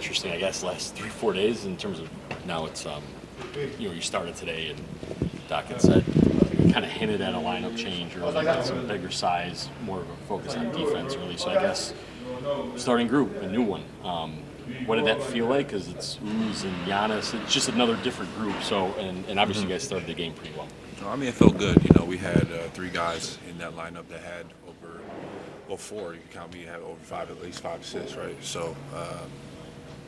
interesting, I guess, last 3-4 days in terms of now it's you started today and Doc had said kind of hinted at a lineup change or like some bigger size, more of a focus on defense really. So I guess starting group, a new one. What did that feel like? Because it's Uz and Giannis. It's just another different group. So and obviously you guys started the game pretty well. I mean, it felt good. We had 3 guys in that lineup that had over, well, 4. You can count me, had over 5, at least 5 assists, right? So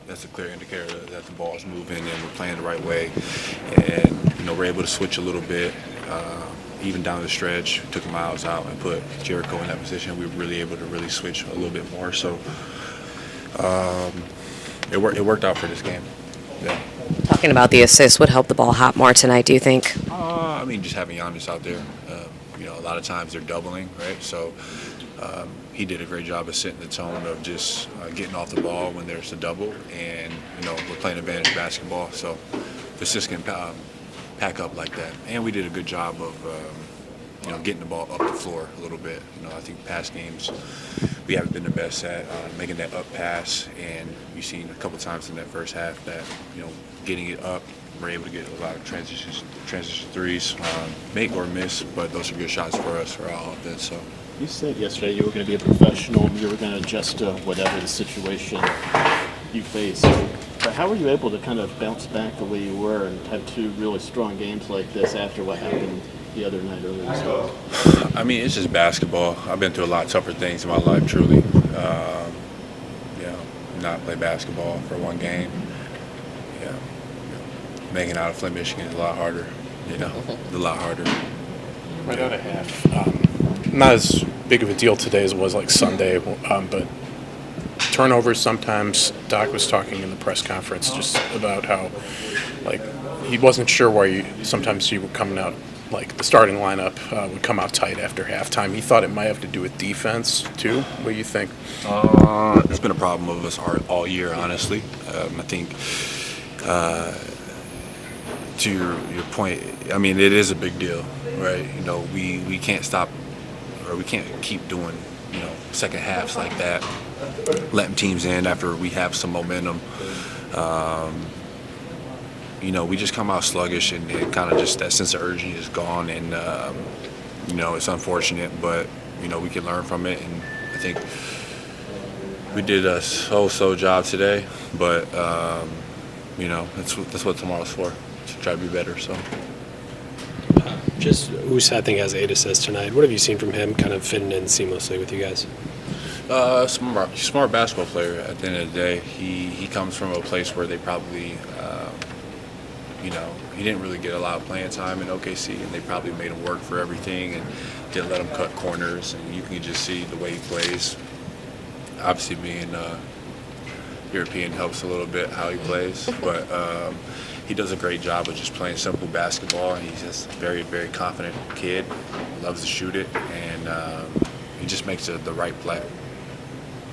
that's a clear indicator that the ball's moving and we're playing the right way. And we're able to switch a little bit. Even down the stretch, took Miles out and put Jericho in that position. We were really able to really switch a little bit more. So it worked out for this game. Yeah. Talking about the assists, what helped the ball hop more tonight, do you think? I mean, just having Giannis out there. A lot of times they're doubling, right? So he did a great job of setting the tone of just getting off the ball when there's a double. And, we're playing advantage basketball. So if assists can pack up like that. And we did a good job of, getting the ball up the floor a little bit. I think past games we haven't been the best at making that up pass. And you've seen a couple times in that first half that, getting it up, we're able to get a lot of transition threes, make or miss, but those are good shots for us, for our offense. So. You said yesterday you were going to be a professional, you were going to adjust to whatever the situation you face. But how were you able to kind of bounce back the way you were and have 2 really strong games like this after what happened the other night earlier this week? I mean, it's just basketball. I've been through a lot tougher things in my life, truly. Not play basketball for one game. Making out of Flint, Michigan is a lot harder. A lot harder. Right out of half. Not as big of a deal today as it was like Sunday, but turnovers sometimes. Doc was talking in the press conference just about how, like, he wasn't sure why sometimes you were coming out, like the starting lineup would come out tight after halftime. He thought it might have to do with defense too. What do you think? It's been a problem of us all year, honestly. I think to your point, I mean, it is a big deal, right? We can't stop, or we can't keep doing, second halves like that, letting teams in after we have some momentum. We just come out sluggish and kind of just that sense of urgency is gone. And, it's unfortunate, but, we can learn from it. And I think we did a so-so job today, but, that's what tomorrow's for, to try to be better. So. Just Uz, I think, has 8 assists tonight. What have you seen from him kind of fitting in seamlessly with you guys? Smart basketball player at the end of the day. He comes from a place where they probably, he didn't really get a lot of playing time in OKC, and they probably made him work for everything and didn't let him cut corners. And you can just see the way he plays. Obviously, being European helps a little bit how he plays, but he does a great job of just playing simple basketball. He's just a very, very confident kid, loves to shoot it, and he just makes the right play.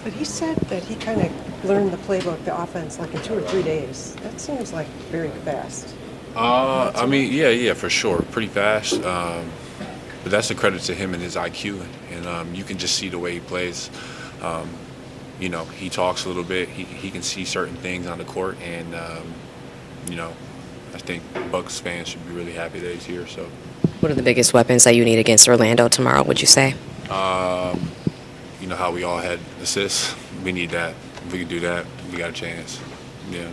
But he said that he kind of learned the playbook, the offense, like in 2 or 3 days. That seems like very fast. I mean, yeah, for sure, pretty fast. But that's a credit to him and his IQ, and you can just see the way he plays. He talks a little bit. He can see certain things on the court, and I think Bucks fans should be really happy that he's here. So, What are the biggest weapons that you need against Orlando tomorrow, would you say? How we all had assists. We need that. If we can do that, we got a chance. Yeah.